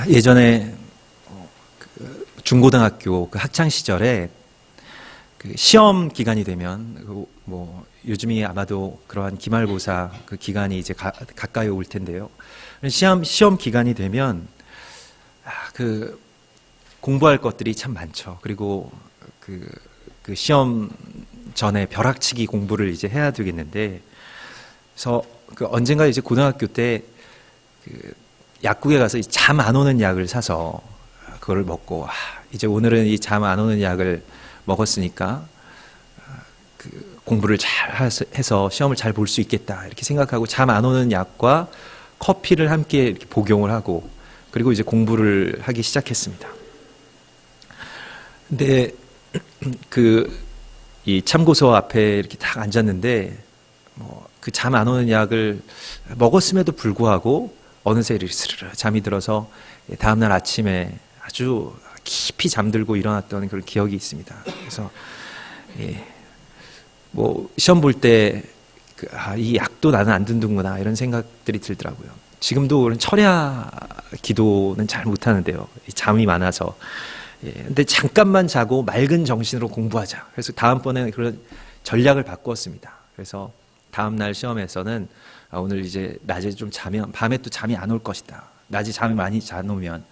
예전에 중고등학교 그 학창 시절에 그 시험 기간이 되면 뭐 요즘이 아마도 그러한 기말고사 그 기간이 이제 가까이 올 텐데요. 시험 기간이 되면 그 공부할 것들이 참 많죠. 그리고 그 시험 전에 벼락치기 공부를 이제 해야 되겠는데, 그래서 그 언젠가 이제 고등학교 때 그 약국에 가서 잠 안 오는 약을 사서 그걸 먹고, 이제 오늘은 이 잠 안 오는 약을 먹었으니까 그 공부를 잘 해서 시험을 잘 볼 수 있겠다 이렇게 생각하고 잠 안 오는 약과 커피를 함께 이렇게 복용을 하고, 그리고 이제 공부를 하기 시작했습니다. 근데 이 참고서 앞에 이렇게 딱 앉았는데, 그 잠 안 오는 약을 먹었음에도 불구하고 어느새 이렇게 스르르 잠이 들어서 다음날 아침에 아주 깊이 잠들고 일어났던 그런 기억이 있습니다. 그래서 뭐 시험 볼 때 이 약도 나는 안 듣는구나 이런 생각들이 들더라고요. 지금도 그런 철야 기도는 잘 못하는데요. 잠이 많아서. 근데 잠깐만 자고 맑은 정신으로 공부하자. 그래서 다음번에는 그런 전략을 바꾸었습니다. 그래서 다음날 시험에서는 오늘 이제 낮에 좀 자면 밤에 또 잠이 안 올 것이다. 낮에 잠이 많이 안 오면.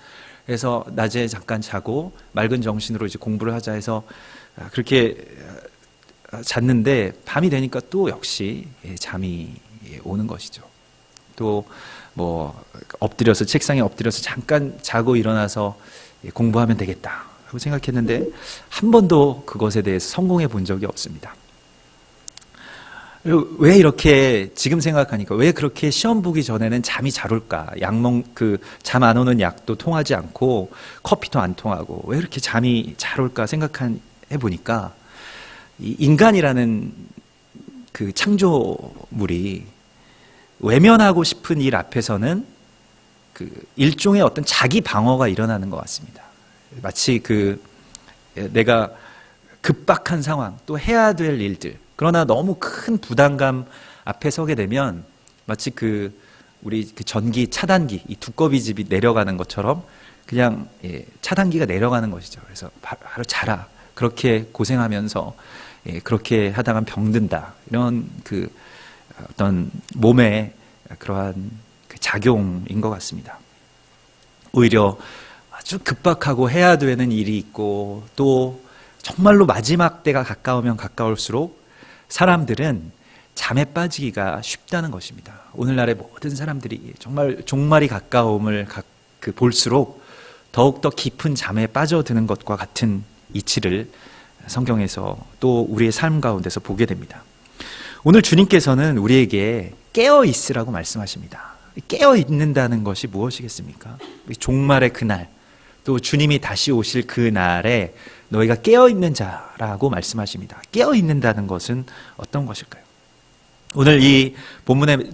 그래서 낮에 잠깐 자고 맑은 정신으로 이제 공부를 하자 해서 그렇게 잤는데, 밤이 되니까 또 역시 잠이 오는 것이죠. 또 뭐 엎드려서 책상에 엎드려서 잠깐 자고 일어나서 공부하면 되겠다 하고 생각했는데 한 번도 그것에 대해서 성공해 본 적이 없습니다. 왜 이렇게 지금 생각하니까 왜 그렇게 시험 보기 전에는 잠이 잘 올까? 잠 안 오는 약도 통하지 않고 커피도 안 통하고 왜 이렇게 잠이 잘 올까 생각해 보니까, 이 인간이라는 그 창조물이 외면하고 싶은 일 앞에서는 그 일종의 어떤 자기 방어가 일어나는 것 같습니다. 마치 내가 급박한 상황, 또 해야 될 일들, 그러나 너무 큰 부담감 앞에 서게 되면 마치 우리 전기 차단기, 이 두꺼비집이 내려가는 것처럼 그냥 차단기가 내려가는 것이죠. 그래서 바로 자라. 그렇게 고생하면서 그렇게 하다가 병든다. 이런 어떤 몸의 그러한 작용인 것 같습니다. 오히려 아주 급박하고 해야 되는 일이 있고 또 정말로 마지막 때가 가까우면 가까울수록 사람들은 잠에 빠지기가 쉽다는 것입니다. 오늘날의 모든 사람들이 정말 종말이 가까움을 볼수록 더욱더 깊은 잠에 빠져드는 것과 같은 이치를 성경에서 또 우리의 삶 가운데서 보게 됩니다. 오늘 주님께서는 우리에게 깨어 있으라고 말씀하십니다. 깨어 있는다는 것이 무엇이겠습니까? 종말의 그날, 또 주님이 다시 오실 그날에 너희가 깨어 있는 자라고 말씀하십니다. 깨어 있는다는 것은 어떤 것일까요? 오늘 이 본문의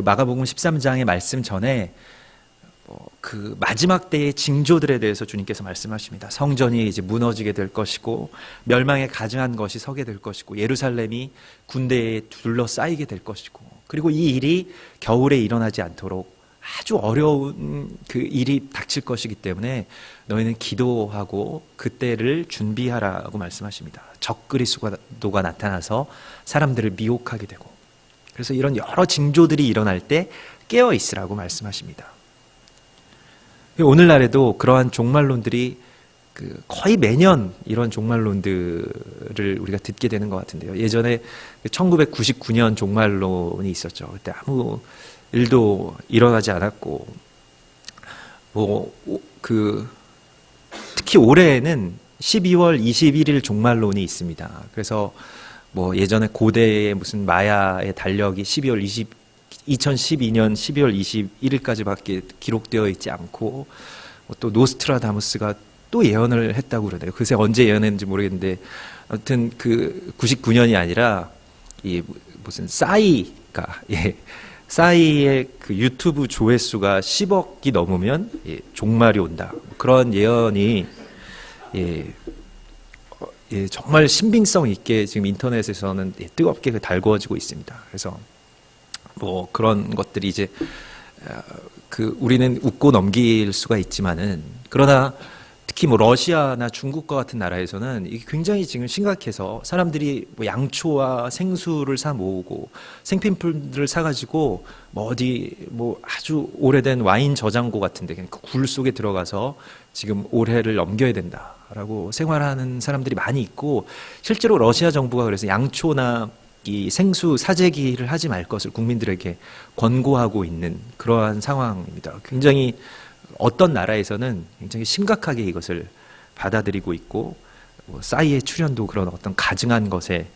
마가복음 13장의 말씀 전에 그 마지막 때의 징조들에 대해서 주님께서 말씀하십니다. 성전이 이제 무너지게 될 것이고 멸망에 가증한 것이 서게 될 것이고 예루살렘이 군대에 둘러싸이게 될 것이고, 그리고 이 일이 겨울에 일어나지 않도록 아주 어려운 그 일이 닥칠 것이기 때문에 너희는 기도하고 그때를 준비하라고 말씀하십니다. 적그리스도가 나타나서 사람들을 미혹하게 되고, 그래서 이런 여러 징조들이 일어날 때 깨어 있으라고 말씀하십니다. 오늘날에도 그러한 종말론들이 거의 매년 이런 종말론들을 우리가 듣게 되는 것 같은데요. 예전에 1999년 종말론이 있었죠. 그때 아무 일도 일어나지 않았고, 특히 올해에는 12월 21일 종말론이 있습니다. 그래서 예전에 고대의 무슨 마야의 달력이 2012년 12월 21일까지밖에 기록되어 있지 않고, 또 노스트라다무스가 또 예언을 했다고 그러네요. 글쎄 언제 예언했는지 모르겠는데, 아무튼 99년이 아니라 무슨 싸이의 유튜브 조회수가 10억이 넘으면 종말이 온다. 그런 예언이 정말 신빙성 있게 지금 인터넷에서는 뜨겁게 달구어지고 있습니다. 그래서 그런 것들이 이제 우리는 웃고 넘길 수가 있지만은, 그러나 특히 뭐 러시아나 중국과 같은 나라에서는 이게 굉장히 지금 심각해서 사람들이 뭐 양초와 생수를 사 모으고 생필품들을 사가지고 뭐 어디 뭐 아주 오래된 와인 저장고 같은데 그 굴 속에 들어가서 지금 올해를 넘겨야 된다라고 생활하는 사람들이 많이 있고, 실제로 러시아 정부가 그래서 양초나 이 생수 사재기를 하지 말 것을 국민들에게 권고하고 있는 그러한 상황입니다. 굉장히 어떤 나라에서는 굉장히 심각하게 이것을 받아들이고 있고, 뭐 싸이의 출현도 그런 어떤 가증한 것의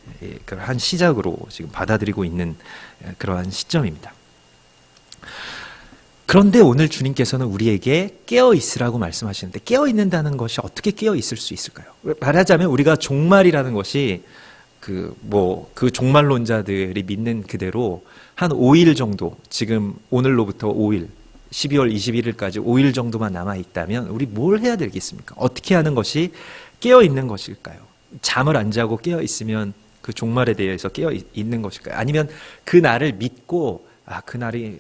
한 시작으로 지금 받아들이고 있는 그러한 시점입니다. 그런데 오늘 주님께서는 우리에게 깨어 있으라고 말씀하시는데, 깨어 있는다는 것이 어떻게 깨어 있을 수 있을까요? 말하자면 우리가 종말이라는 것이 그 종말론자들이 믿는 그대로 한 5일 정도, 지금 오늘로부터 5일, 12월 21일까지 5일 정도만 남아 있다면 우리 뭘 해야 되겠습니까? 어떻게 하는 것이 깨어 있는 것일까요? 잠을 안 자고 깨어 있으면 그 종말에 대해서 깨어 있는 것일까요? 아니면 그 날을 믿고 그 날이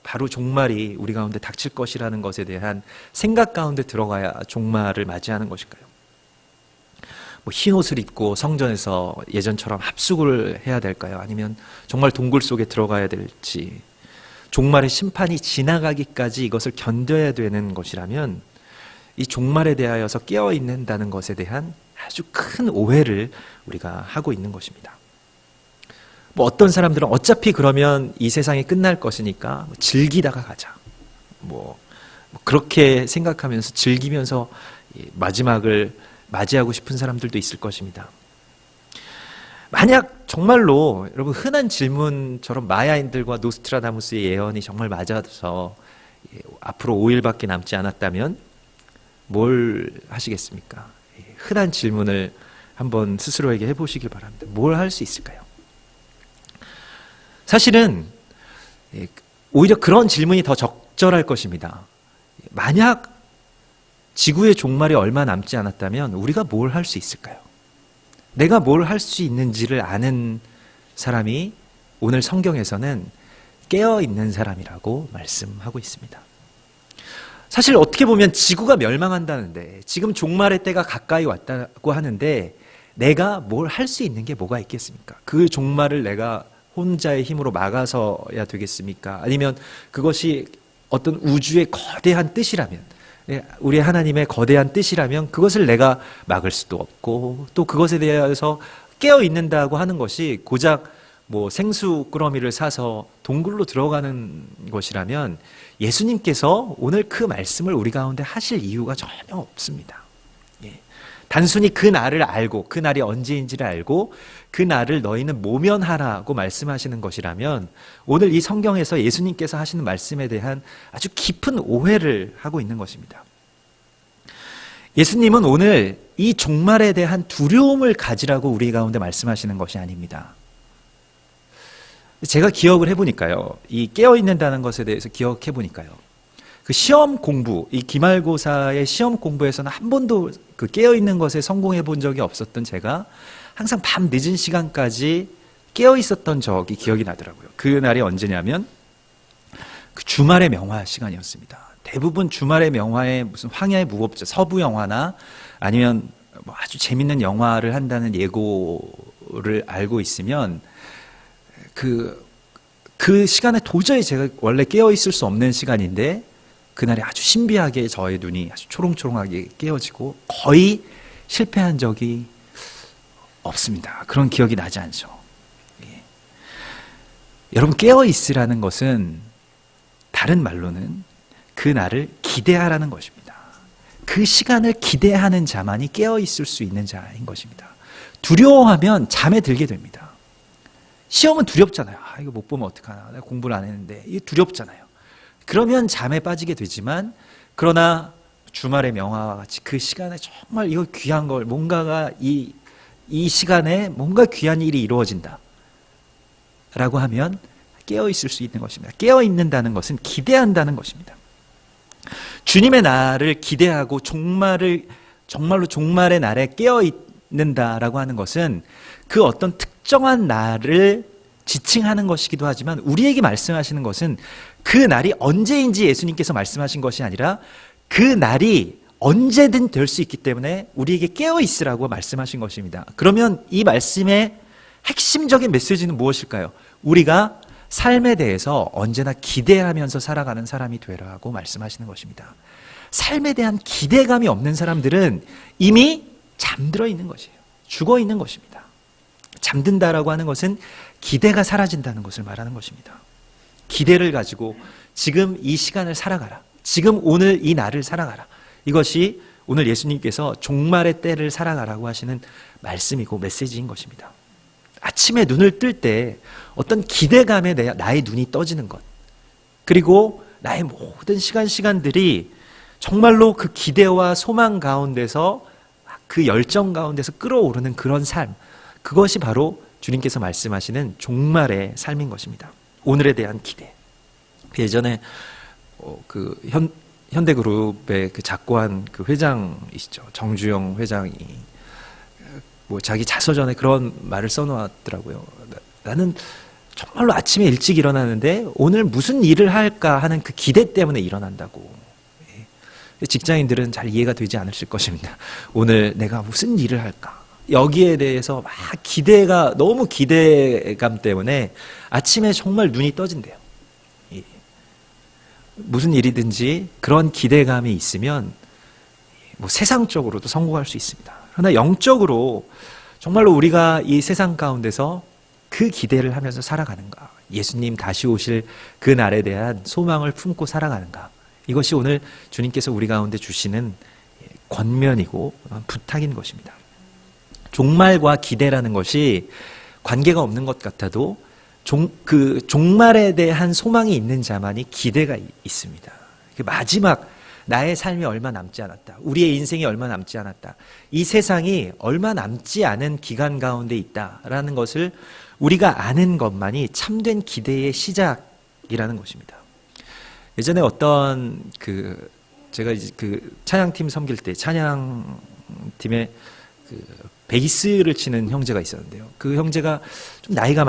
바로 종말이 우리 가운데 닥칠 것이라는 것에 대한 생각 가운데 들어가야 종말을 맞이하는 것일까요? 뭐 흰 옷을 입고 성전에서 예전처럼 합숙을 해야 될까요? 아니면 정말 동굴 속에 들어가야 될지, 종말의 심판이 지나가기까지 이것을 견뎌야 되는 것이라면 이 종말에 대하여서 깨어 있는다는 것에 대한 아주 큰 오해를 우리가 하고 있는 것입니다. 뭐 어떤 사람들은 어차피 그러면 이 세상이 끝날 것이니까 즐기다가 가자, 뭐 그렇게 생각하면서 즐기면서 마지막을 맞이하고 싶은 사람들도 있을 것입니다. 만약 정말로 여러분 흔한 질문처럼 마야인들과 노스트라다무스의 예언이 정말 맞아서 앞으로 5일밖에 남지 않았다면 뭘 하시겠습니까? 흔한 질문을 한번 스스로에게 해보시길 바랍니다. 뭘 할 수 있을까요? 사실은 오히려 그런 질문이 더 적절할 것입니다. 만약 지구의 종말이 얼마 남지 않았다면 우리가 뭘 할 수 있을까요? 내가 뭘 할 수 있는지를 아는 사람이 오늘 성경에서는 깨어있는 사람이라고 말씀하고 있습니다. 사실 어떻게 보면 지구가 멸망한다는데, 지금 종말의 때가 가까이 왔다고 하는데 내가 뭘 할 수 있는 게 뭐가 있겠습니까? 그 종말을 내가 혼자의 힘으로 막아서야 되겠습니까? 아니면 그것이 어떤 우주의 거대한 뜻이라면, 우리 하나님의 거대한 뜻이라면 그것을 내가 막을 수도 없고, 또 그것에 대해서 깨어 있는다고 하는 것이 고작 뭐 생수 꾸러미를 사서 동굴로 들어가는 것이라면 예수님께서 오늘 그 말씀을 우리 가운데 하실 이유가 전혀 없습니다. 단순히 그 날을 알고, 그 날이 언제인지를 알고 그 날을 너희는 모면하라고 말씀하시는 것이라면 오늘 이 성경에서 예수님께서 하시는 말씀에 대한 아주 깊은 오해를 하고 있는 것입니다. 예수님은 오늘 이 종말에 대한 두려움을 가지라고 우리 가운데 말씀하시는 것이 아닙니다. 제가 기억을 해보니까요, 이 깨어있는다는 것에 대해서 기억해 보니까요, 그 시험 공부, 이 기말고사의 시험 공부에서는 한 번도 그 깨어있는 것에 성공해 본 적이 없었던 제가 항상 밤 늦은 시간까지 깨어 있었던 적이 기억이 나더라고요. 그 날이 언제냐면 그 주말의 명화 시간이었습니다. 대부분 주말의 명화에 무슨 황야의 무법자, 서부 영화나 아니면 뭐 아주 재밌는 영화를 한다는 예고를 알고 있으면 그 시간에 도저히 제가 원래 깨어 있을 수 없는 시간인데 그날에 아주 신비하게 저의 눈이 아주 초롱초롱하게 깨어지고 거의 실패한 적이 없습니다. 그런 기억이 나지 않죠. 예. 여러분, 깨어 있으라는 것은 다른 말로는 그 날을 기대하라는 것입니다. 그 시간을 기대하는 자만이 깨어 있을 수 있는 자인 것입니다. 두려워하면 잠에 들게 됩니다. 시험은 두렵잖아요. 이거 못 보면 어떡하나, 내가 공부를 안 했는데. 이게 두렵잖아요. 그러면 잠에 빠지게 되지만, 그러나 주말의 명화와 같이 그 시간에 정말 이거 귀한 걸, 뭔가가 이 시간에 뭔가 귀한 일이 이루어진다 라고 하면 깨어 있을 수 있는 것입니다. 깨어 있는다는 것은 기대한다는 것입니다. 주님의 날을 기대하고 정말로 종말의 날에 깨어 있는다라고 하는 것은 그 어떤 특정한 날을 지칭하는 것이기도 하지만, 우리에게 말씀하시는 것은 그 날이 언제인지 예수님께서 말씀하신 것이 아니라 그 날이 언제든 될 수 있기 때문에 우리에게 깨어 있으라고 말씀하신 것입니다. 그러면 이 말씀의 핵심적인 메시지는 무엇일까요? 우리가 삶에 대해서 언제나 기대하면서 살아가는 사람이 되라고 말씀하시는 것입니다. 삶에 대한 기대감이 없는 사람들은 이미 잠들어 있는 것이에요. 죽어 있는 것입니다. 잠든다라고 하는 것은 기대가 사라진다는 것을 말하는 것입니다. 기대를 가지고 지금 이 시간을 살아가라. 지금 오늘 이 날을 살아가라. 이것이 오늘 예수님께서 종말의 때를 살아가라고 하시는 말씀이고 메시지인 것입니다. 아침에 눈을 뜰 때 어떤 기대감에 나의 눈이 떠지는 것, 그리고 나의 모든 시간들이 정말로 그 기대와 소망 가운데서 그 열정 가운데서 끌어오르는 그런 삶, 그것이 바로 주님께서 말씀하시는 종말의 삶인 것입니다. 오늘에 대한 기대. 예전에 현대그룹의 그 작고한 그 회장이시죠, 정주영 회장이 자기 자서전에 그런 말을 써놓았더라고요. 나는 정말로 아침에 일찍 일어나는데 오늘 무슨 일을 할까 하는 그 기대 때문에 일어난다고. 직장인들은 잘 이해가 되지 않으실 것입니다. 오늘 내가 무슨 일을 할까? 여기에 대해서 막 너무 기대감 때문에 아침에 정말 눈이 떠진대요. 무슨 일이든지 그런 기대감이 있으면 세상적으로도 성공할 수 있습니다. 그러나 영적으로 정말로 우리가 이 세상 가운데서 그 기대를 하면서 살아가는가, 예수님 다시 오실 그 날에 대한 소망을 품고 살아가는가, 이것이 오늘 주님께서 우리 가운데 주시는 권면이고 부탁인 것입니다. 종말과 기대라는 것이 관계가 없는 것 같아도 그 종말에 대한 소망이 있는 자만이 기대가 있습니다. 마지막 나의 삶이 얼마 남지 않았다, 우리의 인생이 얼마 남지 않았다, 이 세상이 얼마 남지 않은 기간 가운데 있다라는 것을 우리가 아는 것만이 참된 기대의 시작이라는 것입니다. 예전에 어떤 제가 이제 찬양팀 섬길 때 찬양팀에 베이스를 치는 형제가 있었는데요. 그 형제가 좀 나이가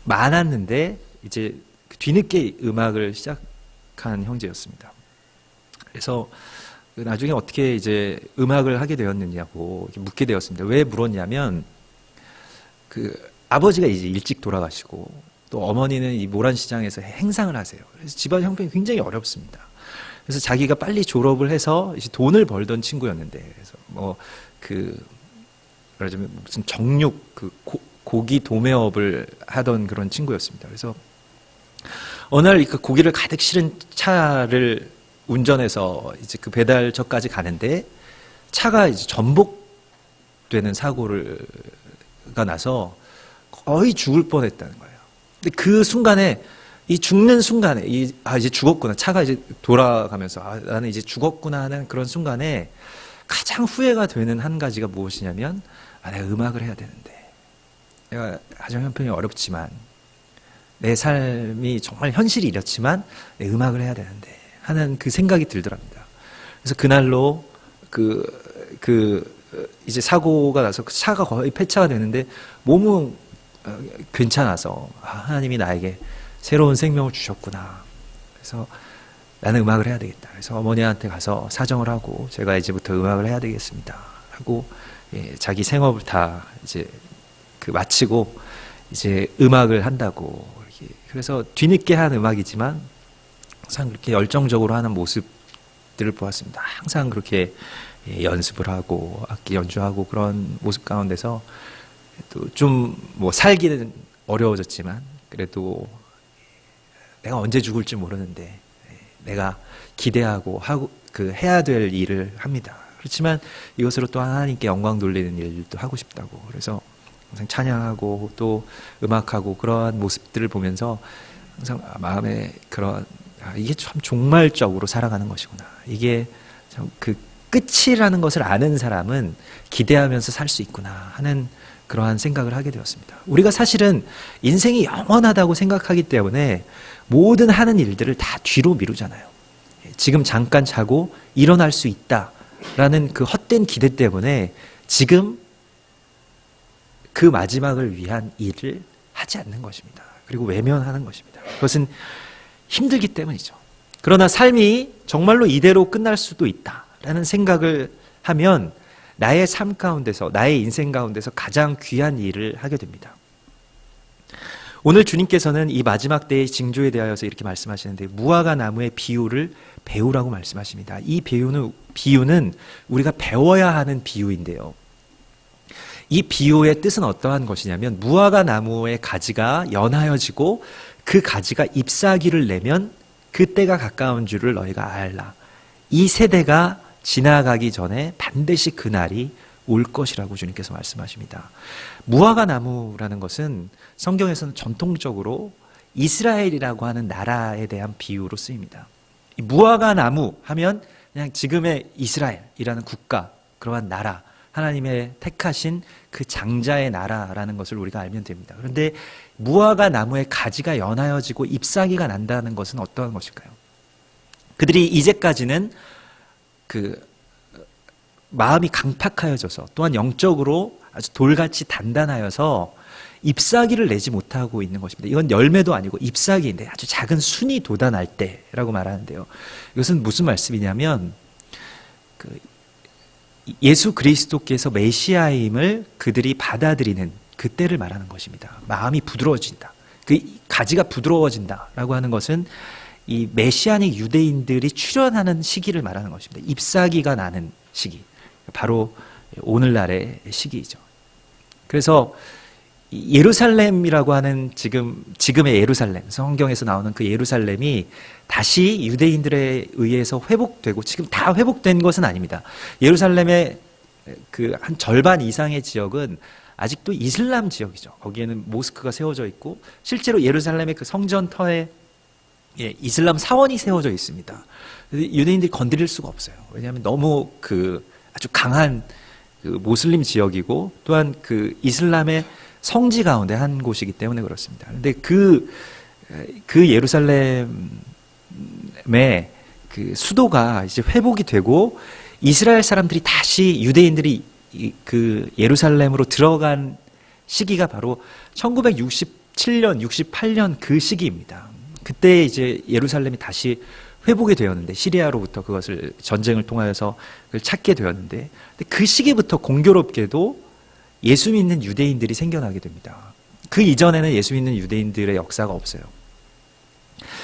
많았는데 이제 뒤늦게 음악을 시작한 형제였습니다. 그래서 나중에 어떻게 이제 음악을 하게 되었느냐고 묻게 되었습니다. 왜 물었냐면 아버지가 이제 일찍 돌아가시고 또 어머니는 이 모란시장에서 행상을 하세요. 그래서 집안 형편이 굉장히 어렵습니다. 그래서 자기가 빨리 졸업을 해서 이제 돈을 벌던 친구였는데, 그래서 말하자면 무슨 정육 고기 도매업을 하던 그런 친구였습니다. 그래서 어느 날 고기를 가득 실은 차를 운전해서 이제 그 배달처까지 가는데 차가 이제 전복되는 사고가 나서 거의 죽을 뻔했다는 거예요. 근데 그 순간에, 이 죽는 순간에 이제 죽었구나, 차가 이제 돌아가면서 나는 이제 죽었구나 하는 그런 순간에 가장 후회가 되는 한 가지가 무엇이냐면, 내가 음악을 해야 되는데, 내가 가정 형편이 어렵지만, 내 삶이 정말 현실이 이렇지만 내 음악을 해야 되는데 하는 그 생각이 들더랍니다. 그래서 그날로 이제 사고가 나서 그 차가 거의 폐차가 되는데 몸은 괜찮아서 하나님이 나에게 새로운 생명을 주셨구나. 그래서 나는 음악을 해야 되겠다. 그래서 어머니한테 가서 사정을 하고 제가 이제부터 음악을 해야 되겠습니다 하고 자기 생업을 다 이제 마치고 이제 음악을 한다고. 그래서 뒤늦게 한 음악이지만 항상 그렇게 열정적으로 하는 모습들을 보았습니다. 항상 그렇게 연습을 하고 악기 연주하고 그런 모습 가운데서 또 좀 살기는 어려워졌지만 그래도 내가 언제 죽을지 모르는데 내가 기대하고 하고 해야 될 일을 합니다. 그렇지만 이것으로 또 하나님께 영광 돌리는 일도 하고 싶다고. 그래서 항상 찬양하고 또 음악하고 그러한 모습들을 보면서 항상 마음에 이게 참 종말적으로 살아가는 것이구나. 이게 참 끝이라는 것을 아는 사람은 기대하면서 살 수 있구나 하는 그러한 생각을 하게 되었습니다. 우리가 사실은 인생이 영원하다고 생각하기 때문에 모든 하는 일들을 다 뒤로 미루잖아요. 지금 잠깐 자고 일어날 수 있다라는 그 헛된 기대 때문에 지금 그 마지막을 위한 일을 하지 않는 것입니다. 그리고 외면하는 것입니다. 그것은 힘들기 때문이죠. 그러나 삶이 정말로 이대로 끝날 수도 있다라는 생각을 하면 나의 삶 가운데서, 나의 인생 가운데서 가장 귀한 일을 하게 됩니다. 오늘 주님께서는 이 마지막 때의 징조에 대하여서 이렇게 말씀하시는데, 무화과 나무의 비유를 배우라고 말씀하십니다. 이 비유는 우리가 배워야 하는 비유인데요. 이 비유의 뜻은 어떠한 것이냐면, 무화과 나무의 가지가 연하여지고 그 가지가 잎사귀를 내면 그 때가 가까운 줄을 너희가 알라. 이 세대가 지나가기 전에 반드시 그날이 올 것이라고 주님께서 말씀하십니다. 무화과 나무라는 것은 성경에서는 전통적으로 이스라엘이라고 하는 나라에 대한 비유로 쓰입니다. 이 무화과 나무 하면 그냥 지금의 이스라엘이라는 국가, 그러한 나라, 하나님의 택하신 그 장자의 나라라는 것을 우리가 알면 됩니다. 그런데 무화과 나무의 가지가 연하여지고 잎사귀가 난다는 것은 어떠한 것일까요? 그들이 이제까지는 마음이 강팍하여져서, 또한 영적으로 아주 돌같이 단단하여서 잎사귀를 내지 못하고 있는 것입니다. 이건 열매도 아니고 잎사귀인데 아주 작은 순이 돋아날 때라고 말하는데요. 이것은 무슨 말씀이냐면, 예수 그리스도께서 메시아임을 그들이 받아들이는 그때를 말하는 것입니다. 마음이 부드러워진다. 그 가지가 부드러워진다라고 하는 것은 이 메시아닉 유대인들이 출현하는 시기를 말하는 것입니다. 잎사귀가 나는 시기, 바로 오늘날의 시기이죠. 그래서 예루살렘이라고 하는 지금의 예루살렘, 성경에서 나오는 그 예루살렘이 다시 유대인들에 의해서 회복되고, 지금 다 회복된 것은 아닙니다. 예루살렘의 그 한 절반 이상의 지역은 아직도 이슬람 지역이죠. 거기에는 모스크가 세워져 있고, 실제로 예루살렘의 그 성전터에 이슬람 사원이 세워져 있습니다. 유대인들이 건드릴 수가 없어요. 왜냐하면 너무 아주 강한 모슬림 지역이고, 또한 그 이슬람의 성지 가운데 한 곳이기 때문에 그렇습니다. 그런데 그 예루살렘의 그 수도가 이제 회복이 되고, 이스라엘 사람들이 다시, 유대인들이 그 예루살렘으로 들어간 시기가 바로 1967년, 68년 그 시기입니다. 그때 이제 예루살렘이 다시 회복이 되었는데, 시리아로부터 그것을 전쟁을 통하여서 그걸 찾게 되었는데, 그 시기부터 공교롭게도 예수 믿는 유대인들이 생겨나게 됩니다. 그 이전에는 예수 믿는 유대인들의 역사가 없어요.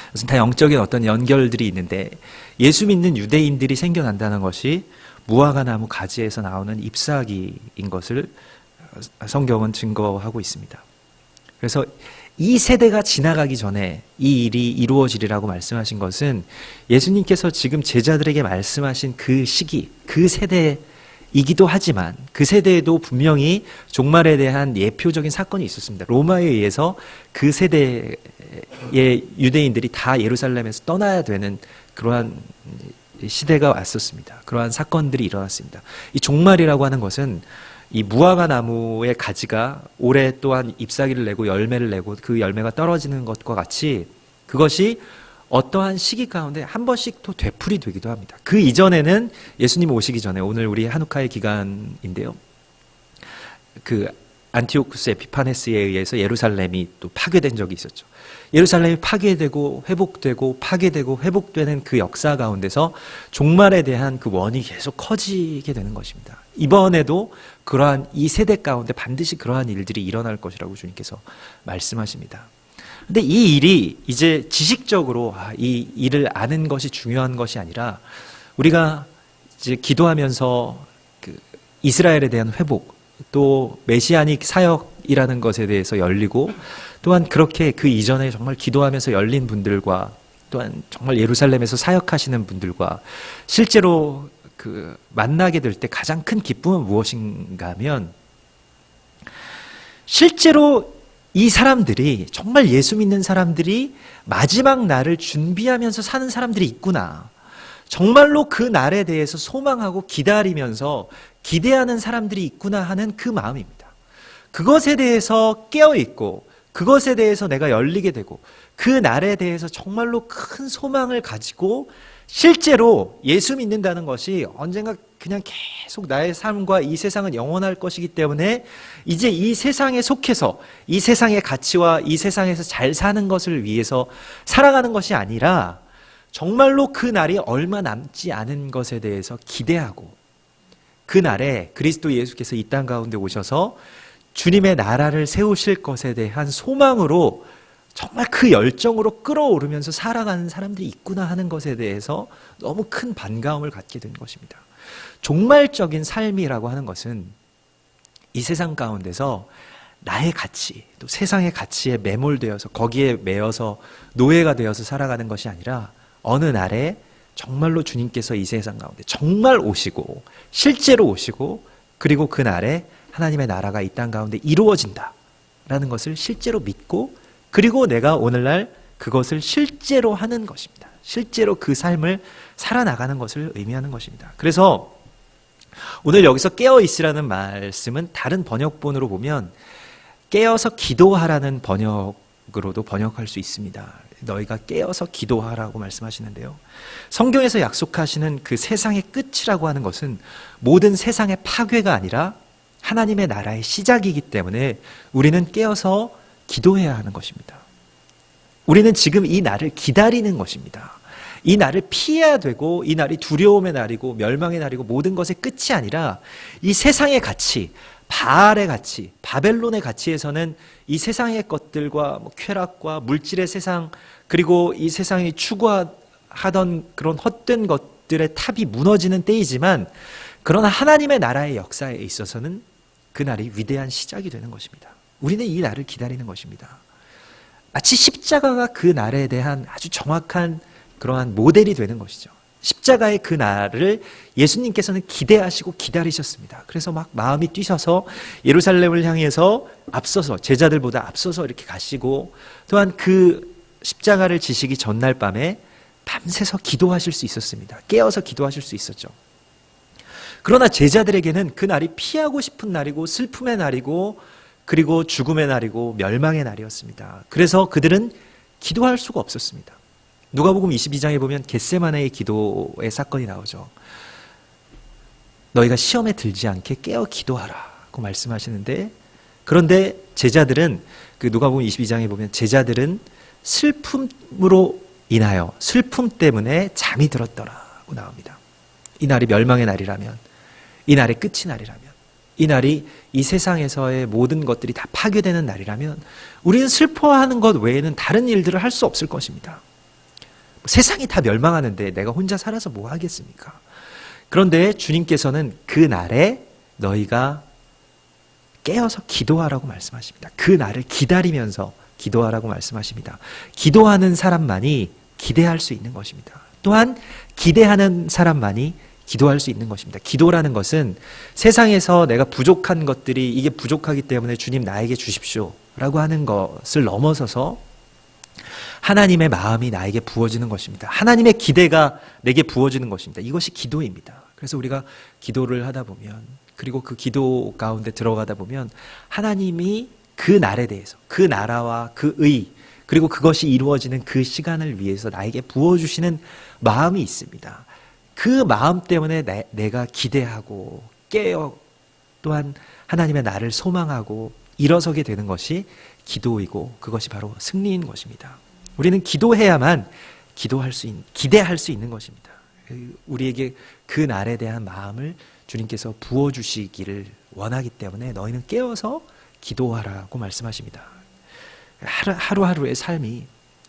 그것은 다 영적인 어떤 연결들이 있는데, 예수 믿는 유대인들이 생겨난다는 것이 무화과 나무 가지에서 나오는 잎사귀인 것을 성경은 증거하고 있습니다. 그래서 이 세대가 지나가기 전에 이 일이 이루어지리라고 말씀하신 것은, 예수님께서 지금 제자들에게 말씀하신 그 시기, 그 세대이기도 하지만, 그 세대에도 분명히 종말에 대한 예표적인 사건이 있었습니다. 로마에 의해서 그 세대의 유대인들이 다 예루살렘에서 떠나야 되는 그러한 시대가 왔었습니다. 그러한 사건들이 일어났습니다. 이 종말이라고 하는 것은 이 무화과 나무의 가지가 올해 또한 잎사귀를 내고 열매를 내고 그 열매가 떨어지는 것과 같이, 그것이 어떠한 시기 가운데 한 번씩 또 되풀이 되기도 합니다. 그 이전에는, 예수님 오시기 전에, 오늘 우리 한우카의 기간인데요, 그 안티오쿠스 에피파네스에 의해서 예루살렘이 또 파괴된 적이 있었죠. 예루살렘이 파괴되고 회복되고 파괴되고 회복되는 그 역사 가운데서 종말에 대한 그 원이 계속 커지게 되는 것입니다. 이번에도 그러한 이 세대 가운데 반드시 그러한 일들이 일어날 것이라고 주님께서 말씀하십니다. 근데 이 일이 이제 지식적으로 이 일을 아는 것이 중요한 것이 아니라, 우리가 이제 기도하면서 그 이스라엘에 대한 회복, 또 메시아닉 사역이라는 것에 대해서 열리고, 또한 그렇게 그 이전에 정말 기도하면서 열린 분들과, 또한 정말 예루살렘에서 사역하시는 분들과 실제로 만나게 될 때 가장 큰 기쁨은 무엇인가 하면, 실제로 이 사람들이, 정말 예수 믿는 사람들이 마지막 날을 준비하면서 사는 사람들이 있구나, 정말로 그 날에 대해서 소망하고 기다리면서 기대하는 사람들이 있구나 하는 그 마음입니다. 그것에 대해서 깨어있고, 그것에 대해서 내가 열리게 되고, 그 날에 대해서 정말로 큰 소망을 가지고 실제로 예수 믿는다는 것이 언젠가 그냥 계속 나의 삶과 이 세상은 영원할 것이기 때문에 이제 이 세상에 속해서 이 세상의 가치와 이 세상에서 잘 사는 것을 위해서 살아가는 것이 아니라 정말로 그 날이 얼마 남지 않은 것에 대해서 기대하고 그 날에 그리스도 예수께서 이 땅 가운데 오셔서 주님의 나라를 세우실 것에 대한 소망으로 정말 그 열정으로 끌어오르면서 살아가는 사람들이 있구나 하는 것에 대해서 너무 큰 반가움을 갖게 된 것입니다. 종말적인 삶이라고 하는 것은 이 세상 가운데서 나의 가치, 또 세상의 가치에 매몰되어서 거기에 매여서 노예가 되어서 살아가는 것이 아니라 어느 날에 정말로 주님께서 이 세상 가운데 정말 오시고 실제로 오시고 그리고 그 날에 하나님의 나라가 이 땅 가운데 이루어진다라는 것을 실제로 믿고 그리고 내가 오늘날 그것을 실제로 하는 것입니다. 실제로 그 삶을 살아나가는 것을 의미하는 것입니다. 그래서 오늘 여기서 깨어있으라는 말씀은 다른 번역본으로 보면 깨어서 기도하라는 번역으로도 번역할 수 있습니다. 너희가 깨어서 기도하라고 말씀하시는데요. 성경에서 약속하시는 그 세상의 끝이라고 하는 것은 모든 세상의 파괴가 아니라 하나님의 나라의 시작이기 때문에 우리는 깨어서 기도해야 하는 것입니다. 우리는 지금 이 날을 기다리는 것입니다. 이 날을 피해야 되고 이 날이 두려움의 날이고 멸망의 날이고 모든 것의 끝이 아니라 이 세상의 가치, 바알의 가치, 바벨론의 가치에서는 이 세상의 것들과 쾌락과 물질의 세상 그리고 이 세상이 추구하던 그런 헛된 것들의 탑이 무너지는 때이지만 그러나 하나님의 나라의 역사에 있어서는 그 날이 위대한 시작이 되는 것입니다. 우리는 이 날을 기다리는 것입니다. 마치 십자가가 그 날에 대한 아주 정확한 그러한 모델이 되는 것이죠. 십자가의 그 날을 예수님께서는 기대하시고 기다리셨습니다. 그래서 막 마음이 뛰셔서 예루살렘을 향해서 앞서서 제자들보다 앞서서 이렇게 가시고 또한 그 십자가를 지시기 전날 밤에 밤새서 기도하실 수 있었습니다. 깨어서 기도하실 수 있었죠. 그러나 제자들에게는 그 날이 피하고 싶은 날이고 슬픔의 날이고 그리고 죽음의 날이고 멸망의 날이었습니다. 그래서 그들은 기도할 수가 없었습니다. 누가복음 22장에 보면 겟세마네의 기도의 사건이 나오죠. 너희가 시험에 들지 않게 깨어 기도하라고 말씀하시는데 그런데 제자들은 그 누가복음 22장에 보면 제자들은 슬픔으로 인하여 슬픔 때문에 잠이 들었더라고 나옵니다. 이 날이 멸망의 날이라면 이 날의 끝이 날이라면 이 날이 이 세상에서의 모든 것들이 다 파괴되는 날이라면 우리는 슬퍼하는 것 외에는 다른 일들을 할 수 없을 것입니다. 세상이 다 멸망하는데 내가 혼자 살아서 뭐 하겠습니까? 그런데 주님께서는 그 날에 너희가 깨어서 기도하라고 말씀하십니다. 그 날을 기다리면서 기도하라고 말씀하십니다. 기도하는 사람만이 기대할 수 있는 것입니다. 또한 기대하는 사람만이 기도할 수 있는 것입니다. 기도라는 것은 세상에서 내가 부족한 것들이 이게 부족하기 때문에 주님 나에게 주십시오 라고 하는 것을 넘어서서 하나님의 마음이 나에게 부어지는 것입니다. 하나님의 기대가 내게 부어지는 것입니다. 이것이 기도입니다. 그래서 우리가 기도를 하다 보면 그리고 그 기도 가운데 들어가다 보면 하나님이 그 날에 대해서 그 나라와 그 의 그리고 그것이 이루어지는 그 시간을 위해서 나에게 부어주시는 마음이 있습니다. 그 마음 때문에 내가 기대하고 깨어 또한 하나님의 나를 소망하고 일어서게 되는 것이 기도이고 그것이 바로 승리인 것입니다. 우리는 기도해야만 기대할 수 있는 것입니다. 우리에게 그 날에 대한 마음을 주님께서 부어주시기를 원하기 때문에 너희는 깨어서 기도하라고 말씀하십니다. 하루하루의 삶이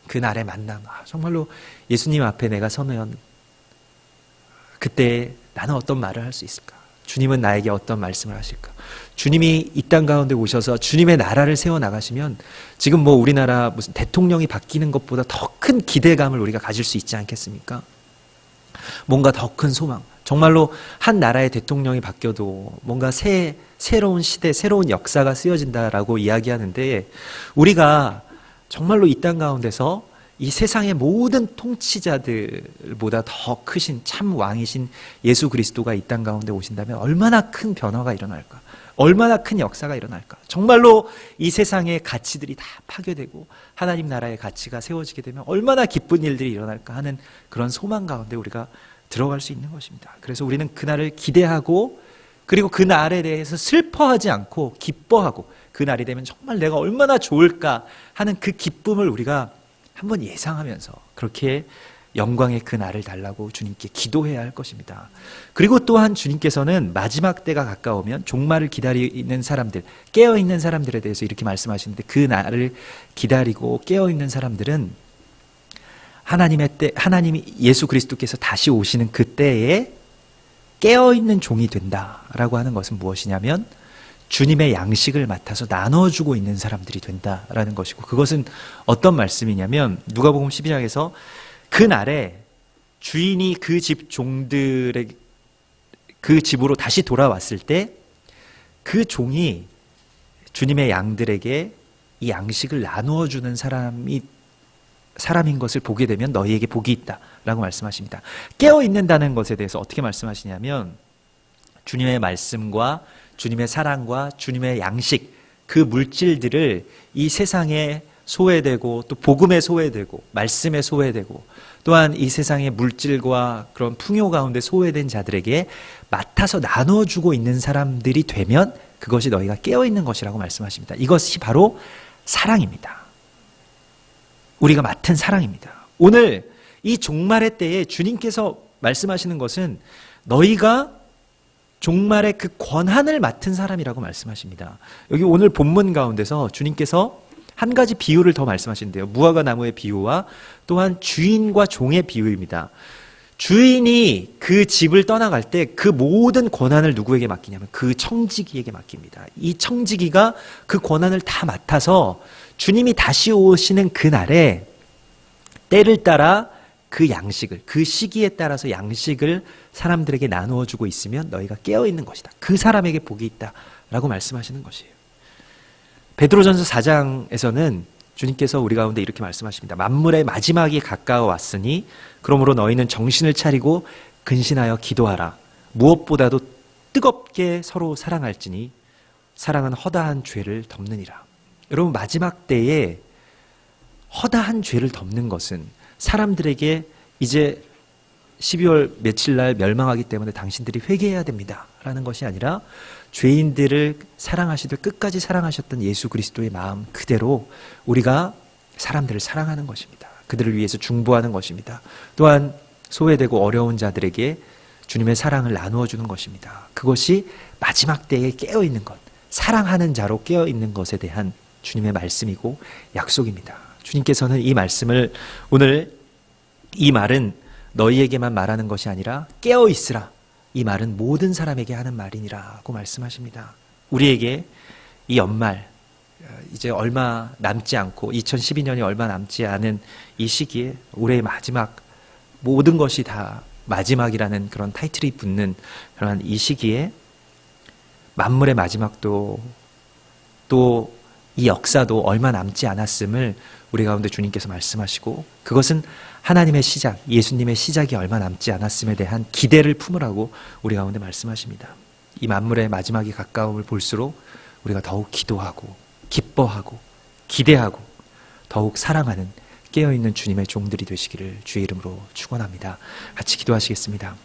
그 날의 만남, 정말로 예수님 앞에 내가 서면 그때 나는 어떤 말을 할 수 있을까? 주님은 나에게 어떤 말씀을 하실까? 주님이 이 땅 가운데 오셔서 주님의 나라를 세워나가시면 지금 뭐 우리나라 무슨 대통령이 바뀌는 것보다 더 큰 기대감을 우리가 가질 수 있지 않겠습니까? 뭔가 더 큰 소망. 정말로 한 나라의 대통령이 바뀌어도 뭔가 새로운 시대, 새로운 역사가 쓰여진다라고 이야기하는데 우리가 정말로 이 땅 가운데서 이 세상의 모든 통치자들보다 더 크신 참 왕이신 예수 그리스도가 이 땅 가운데 오신다면 얼마나 큰 변화가 일어날까? 얼마나 큰 역사가 일어날까? 정말로 이 세상의 가치들이 다 파괴되고 하나님 나라의 가치가 세워지게 되면 얼마나 기쁜 일들이 일어날까 하는 그런 소망 가운데 우리가 들어갈 수 있는 것입니다. 그래서 우리는 그날을 기대하고 그리고 그 날에 대해서 슬퍼하지 않고 기뻐하고 그 날이 되면 정말 내가 얼마나 좋을까 하는 그 기쁨을 우리가 한번 예상하면서 그렇게 영광의 그 날을 달라고 주님께 기도해야 할 것입니다. 그리고 또한 주님께서는 마지막 때가 가까우면 종말을 기다리는 사람들, 깨어있는 사람들에 대해서 이렇게 말씀하시는데 그 날을 기다리고 깨어있는 사람들은 하나님의 때, 하나님이 예수 그리스도께서 다시 오시는 그 때에 깨어있는 종이 된다라고 하는 것은 무엇이냐면 주님의 양식을 맡아서 나눠주고 있는 사람들이 된다라는 것이고, 그것은 어떤 말씀이냐면 누가복음 12장에서 그 날에 주인이 그 집 종들의 그 집으로 다시 돌아왔을 때 그 종이 주님의 양들에게 이 양식을 나누어 주는 사람인 것을 보게 되면 너희에게 복이 있다라고 말씀하십니다. 깨어 있는다는 것에 대해서 어떻게 말씀하시냐면 주님의 말씀과 주님의 사랑과 주님의 양식, 그 물질들을 이 세상에 소외되고 또 복음에 소외되고 말씀에 소외되고 또한 이 세상의 물질과 그런 풍요 가운데 소외된 자들에게 맡아서 나눠주고 있는 사람들이 되면 그것이 너희가 깨어있는 것이라고 말씀하십니다. 이것이 바로 사랑입니다. 우리가 맡은 사랑입니다. 오늘 이 종말의 때에 주님께서 말씀하시는 것은 너희가 종말의 그 권한을 맡은 사람이라고 말씀하십니다. 여기 오늘 본문 가운데서 주님께서 한 가지 비유를 더 말씀하시는데요. 무화과 나무의 비유와 또한 주인과 종의 비유입니다. 주인이 그 집을 떠나갈 때 그 모든 권한을 누구에게 맡기냐면 그 청지기에게 맡깁니다. 이 청지기가 그 권한을 다 맡아서 주님이 다시 오시는 그날에 때를 따라 그 양식을, 그 시기에 따라서 양식을 사람들에게 나누어 주고 있으면 너희가 깨어있는 것이다. 그 사람에게 복이 있다라고 말씀하시는 것이에요. 베드로전서 4장에서는 주님께서 우리 가운데 이렇게 말씀하십니다. 만물의 마지막이 가까워 왔으니 그러므로 너희는 정신을 차리고 근신하여 기도하라. 무엇보다도 뜨겁게 서로 사랑할지니 사랑은 허다한 죄를 덮느니라. 여러분, 마지막 때에 허다한 죄를 덮는 것은 사람들에게 이제 12월 며칠 날 멸망하기 때문에 당신들이 회개해야 됩니다 라는 것이 아니라 죄인들을 사랑하시되 끝까지 사랑하셨던 예수 그리스도의 마음 그대로 우리가 사람들을 사랑하는 것입니다. 그들을 위해서 중보하는 것입니다. 또한 소외되고 어려운 자들에게 주님의 사랑을 나누어 주는 것입니다. 그것이 마지막 때에 깨어있는 것, 사랑하는 자로 깨어있는 것에 대한 주님의 말씀이고 약속입니다. 주님께서는 이 말씀을 오늘 이 말은 너희에게만 말하는 것이 아니라 깨어있으라. 이 말은 모든 사람에게 하는 말이니라고 말씀하십니다. 우리에게 이 연말 이제 얼마 남지 않고 2012년이 얼마 남지 않은 이 시기에 올해의 마지막 모든 것이 다 마지막이라는 그런 타이틀이 붙는 그런 이 시기에 만물의 마지막도 또 이 역사도 얼마 남지 않았음을 우리 가운데 주님께서 말씀하시고 그것은 하나님의 시작, 예수님의 시작이 얼마 남지 않았음에 대한 기대를 품으라고 우리 가운데 말씀하십니다. 이 만물의 마지막이 가까움을 볼수록 우리가 더욱 기도하고 기뻐하고 기대하고 더욱 사랑하는 깨어있는 주님의 종들이 되시기를 주의 이름으로 축원합니다. 같이 기도하시겠습니다.